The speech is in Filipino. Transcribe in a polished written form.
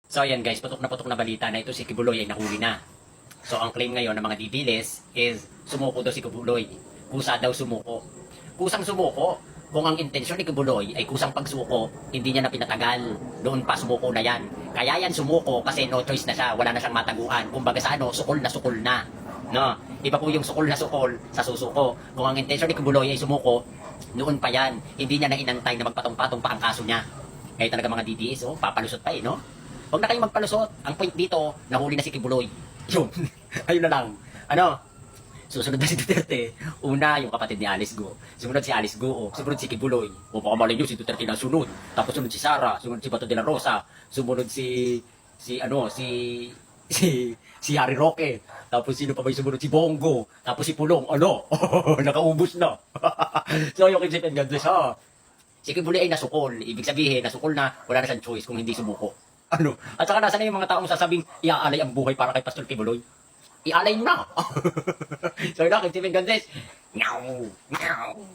So ayan guys, putok na balita na ito si Kibuloy ay nahuli na. So ang claim ngayon ng mga DDLs is sumuko daw si Kibuloy. Kusa daw sumuko. Kusang sumuko. Kung ang intensyon ni Kibuloy ay kusang pagsuko, hindi niya na pinatagal. Doon pa sumuko na yan. Kaya yan sumuko kasi no choice na siya, wala na siyang mataguan. Kumbaga sa ano, sukol na. No, iba po yung sukol na sukol sa susuko. Kung ang intensyon ni Kibuloy ay sumuko, noon pa yan. Hindi niya na inantay na magpatong-patong pa ang kaso niya. Kaya talaga mga DDS, papalusot pa no? Huwag na kayong magpalusot. Ang point dito, nahuli na si Kibuloy. Yun. Ayun na lang. Ano? Susunod na si Duterte. Una, yung kapatid ni Alice Go. Sumunod si Alice Go. Sumunod si Kibuloy. O baka malay nyo, si Duterte na sunod. Tapos sunod si Sara. Sumunod si Bato de la Rosa. Sumunod si Harry Roque. Tapos sino pa ba yung sumunod? Si Bongo. Tapos si Pulong. Ano? Nakaubos na. So yung isipin gandes ha. Si Kibuloy ay nasukol. Ibig sabihin, nasukol na, wala na siyang choice kung hindi sumuko. Ano? At saka nasa na yung mga taong sasabing iaalay ang buhay para kay Pastor Kibuloy? Ialay na! So yun lang, Stephen Gandes. Meow! Meow!